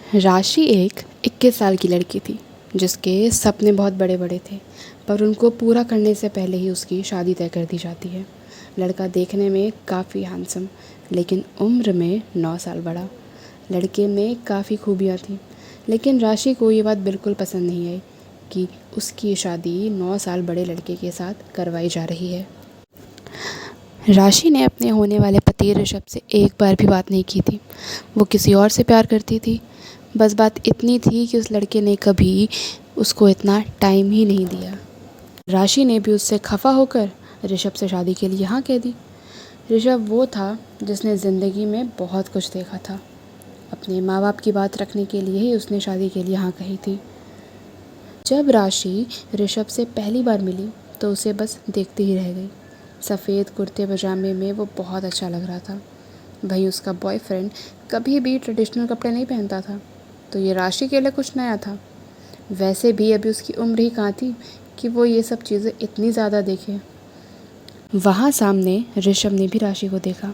राशि एक 21 साल की लड़की थी जिसके सपने बहुत बड़े बड़े थे, पर उनको पूरा करने से पहले ही उसकी शादी तय कर दी जाती है। लड़का देखने में काफ़ी हैंडसम लेकिन उम्र में 9 साल बड़ा। लड़के में काफ़ी खूबियाँ थीं, लेकिन राशि को ये बात बिल्कुल पसंद नहीं आई कि उसकी शादी 9 साल बड़े लड़के के साथ करवाई जा रही है। राशि ने अपने होने वाले पति ऋषभ से एक बार भी बात नहीं की थी। वो किसी और से प्यार करती थी। बस बात इतनी थी कि उस लड़के ने कभी उसको इतना टाइम ही नहीं दिया। राशि ने भी उससे खफा होकर ऋषभ से शादी के लिए हाँ कह दी। ऋषभ वो था जिसने ज़िंदगी में बहुत कुछ देखा था। अपने माँ बाप की बात रखने के लिए ही उसने शादी के लिए हाँ कही थी। जब राशि ऋषभ से पहली बार मिली तो उसे बस देखती ही रह गई। सफ़ेद कुर्ते पजामे में वो बहुत अच्छा लग रहा था। वहीं उसका बॉयफ्रेंड कभी भी ट्रेडिशनल कपड़े नहीं पहनता था, तो ये राशि के लिए कुछ नया था। वैसे भी अभी उसकी उम्र ही कहाँ थी कि वो ये सब चीज़ें इतनी ज़्यादा देखे। वहाँ सामने ऋषभ ने भी राशि को देखा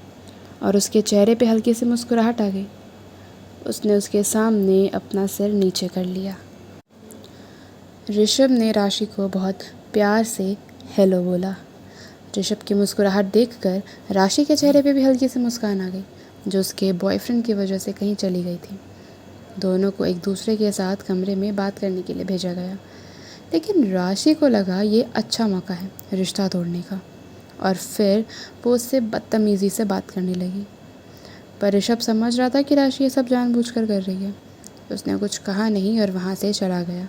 और उसके चेहरे पे हल्की सी मुस्कुराहट आ गई। उसने उसके सामने अपना सिर नीचे कर लिया। ऋषभ ने राशि को बहुत प्यार से हेलो बोला। ऋषभ की मुस्कुराहट देखकर राशि के चेहरे पे भी हल्की सी मुस्कान आ गई, जो उसके बॉयफ्रेंड की वजह से कहीं चली गई थी। दोनों को एक दूसरे के साथ कमरे में बात करने के लिए भेजा गया, लेकिन राशि को लगा ये अच्छा मौका है रिश्ता तोड़ने का, और फिर वो उससे बदतमीज़ी से बात करने लगी। पर ऋषभ समझ रहा था कि राशि ये सब जानबूझकर कर रही है। उसने कुछ कहा नहीं और वहाँ से चला गया।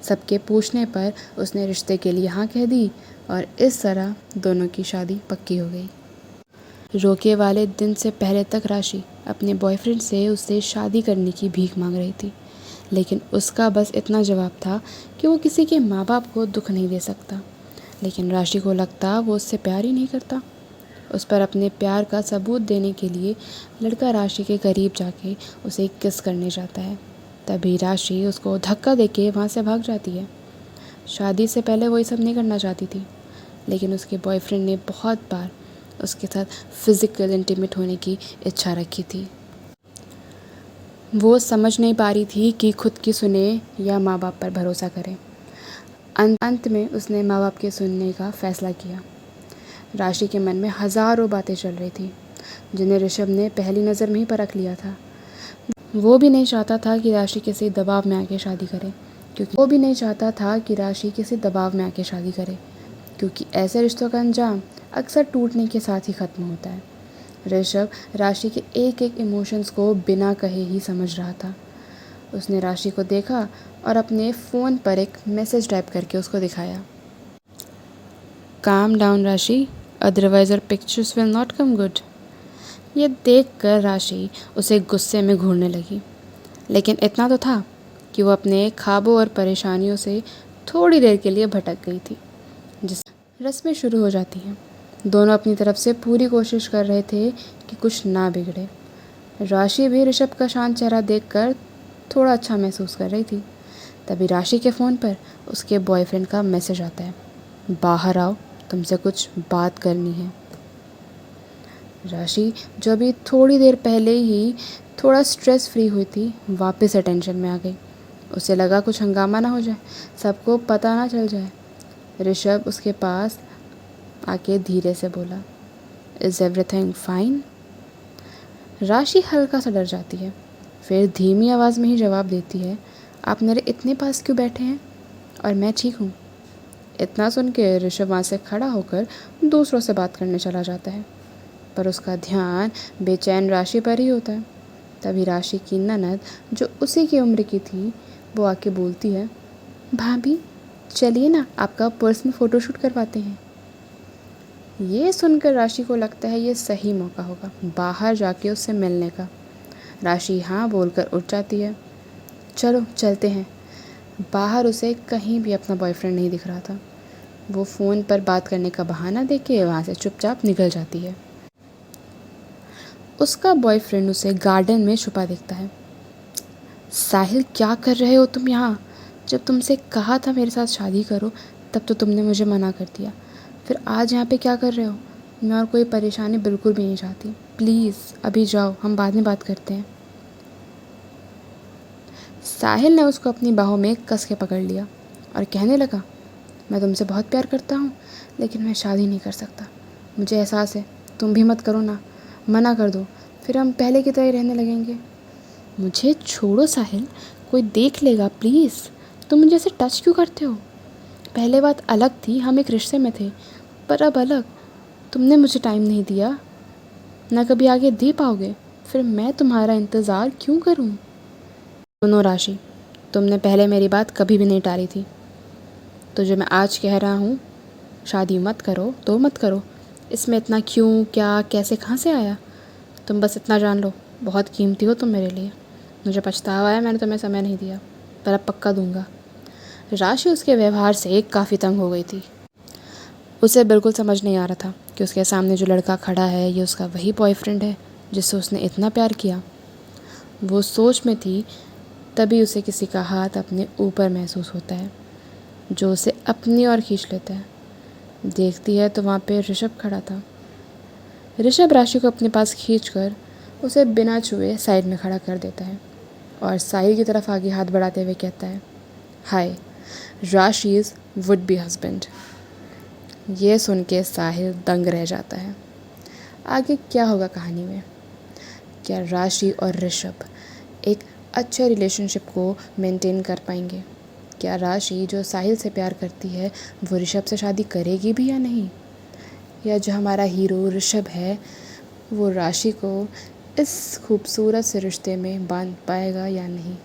सबके पूछने पर उसने रिश्ते के लिए हाँ कह दी और इस तरह दोनों की शादी पक्की हो गई। रोके वाले दिन से पहले तक राशि अपने बॉयफ्रेंड से उससे शादी करने की भीख मांग रही थी, लेकिन उसका बस इतना जवाब था कि वो किसी के माँ बाप को दुख नहीं दे सकता। लेकिन राशि को लगता वो उससे प्यार ही नहीं करता। उस पर अपने प्यार का सबूत देने के लिए लड़का राशि के करीब जाके उसे किस करने जाता है। तभी राशि उसको धक्का देके वहाँ से भाग जाती है। शादी से पहले वो ये सब नहीं करना चाहती थी, लेकिन उसके बॉयफ्रेंड ने बहुत बार उसके साथ फिज़िकल इंटीमेट होने की इच्छा रखी थी। वो समझ नहीं पा रही थी कि खुद की सुने या माँ बाप पर भरोसा करे। अंत में उसने माँ बाप के सुनने का फ़ैसला किया। राशि के मन में हज़ारों बातें चल रही थी, जिन्हें ऋषभ ने पहली नज़र में ही परख लिया था। वो भी नहीं चाहता था कि राशि किसी दबाव में आके शादी करे, क्योंकि ऐसे रिश्तों का अंजाम अक्सर टूटने के साथ ही ख़त्म होता है। ऋषभ राशि के एक एक इमोशंस को बिना कहे ही समझ रहा था। उसने राशि को देखा और अपने फ़ोन पर एक मैसेज टाइप करके उसको दिखाया। काम डाउन राशि, अदरवाइज और pictures will not come good. ये देखकर राशि उसे गुस्से में घूरने लगी, लेकिन इतना तो था कि वो अपने ख्वाबों और परेशानियों से थोड़ी देर के लिए भटक गई थी। जिस रस्में शुरू हो जाती हैं, दोनों अपनी तरफ से पूरी कोशिश कर रहे थे कि कुछ ना बिगड़े। राशि भी ऋषभ का शांत चेहरा देखकर थोड़ा अच्छा महसूस कर रही थी। तभी राशि के फ़ोन पर उसके बॉयफ्रेंड का मैसेज आता है, बाहर आओ, तुमसे कुछ बात करनी है। राशि जो अभी थोड़ी देर पहले ही थोड़ा स्ट्रेस फ्री हुई थी, वापस से टेंशन में आ गई। उसे लगा कुछ हंगामा ना हो जाए, सबको पता ना चल जाए। ऋषभ उसके पास आके धीरे से बोला, इज़ एवरीथिंग फाइन? राशि हल्का सा डर जाती है, फिर धीमी आवाज़ में ही जवाब देती है, आप मेरे इतने पास क्यों बैठे हैं? और मैं ठीक हूँ। इतना सुन के ऋषभ वहाँ से खड़ा होकर दूसरों से बात करने चला जाता है, पर उसका ध्यान बेचैन राशि पर ही होता है। तभी राशि की ननद, जो उसी की उम्र की थी, वो आके बोलती है, भाभी चलिए ना, आपका पर्सनल फ़ोटोशूट करवाते हैं। ये सुनकर राशि को लगता है ये सही मौका होगा बाहर जाके उससे मिलने का। राशि हाँ बोलकर उठ जाती है। चलो चलते हैं। बाहर उसे कहीं भी अपना बॉयफ्रेंड नहीं दिख रहा था। वो फ़ोन पर बात करने का बहाना देके वहाँ से चुपचाप निकल जाती है। उसका बॉयफ्रेंड उसे गार्डन में छुपा दिखता है। साहिल, क्या कर रहे हो तुम यहाँ? जब तुमसे कहा था मेरे साथ शादी करो, तब तो तुमने मुझे मना कर दिया। फिर आज यहाँ पे क्या कर रहे हो? मैं और कोई परेशानी बिल्कुल भी नहीं चाहती। प्लीज़ अभी जाओ, हम बाद में बात करते हैं। साहिल ने उसको अपनी बाहों में कस के पकड़ लिया और कहने लगा, मैं तुमसे बहुत प्यार करता हूँ, लेकिन मैं शादी नहीं कर सकता। मुझे एहसास है, तुम भी मत करो ना, मना कर दो, फिर हम पहले की तरह ही रहने लगेंगे। मुझे छोड़ो साहिल, कोई देख लेगा प्लीज़। तुम मुझे ऐसे टच क्यों करते हो? पहले बात अलग थी, हम एक रिश्ते में थे, पर अब अलग। तुमने मुझे टाइम नहीं दिया, ना कभी आगे दे पाओगे, फिर मैं तुम्हारा इंतज़ार क्यों करूं? सुनो राशि, तुमने पहले मेरी बात कभी भी नहीं टाली थी, तो जो मैं आज कह रहा हूँ, शादी मत करो तो मत करो। इसमें इतना क्यों, क्या, कैसे, कहाँ से आया? तुम बस इतना जान लो, बहुत कीमती हो तुम मेरे लिए। मुझे पछतावा है मैंने तुम्हें समय नहीं दिया, पर अब पक्का दूंगा। राशि उसके व्यवहार से काफ़ी तंग हो गई थी। उसे बिल्कुल समझ नहीं आ रहा था कि उसके सामने जो लड़का खड़ा है ये उसका वही बॉयफ्रेंड है जिससे उसने इतना प्यार किया। वो सोच में थी, तभी उसे किसी का हाथ अपने ऊपर महसूस होता है जो उसे अपनी ओर खींच लेता है। देखती है तो वहाँ पे ऋषभ खड़ा था। ऋषभ राशि को अपने पास खींचकर उसे बिना छुए साइड में खड़ा कर देता है और साहिल की तरफ आगे हाथ बढ़ाते हुए कहता है, हाय, राशि's वुड बी हस्बैंड। ये सुन के साहिल दंग रह जाता है। आगे क्या होगा कहानी में? क्या राशि और ऋषभ एक अच्छे रिलेशनशिप को मेंटेन कर पाएंगे? क्या राशि जो साहिल से प्यार करती है वो ऋषभ से शादी करेगी भी या नहीं? या जो हमारा हीरो ऋषभ है वो राशि को इस खूबसूरत से रिश्ते में बांध पाएगा या नहीं?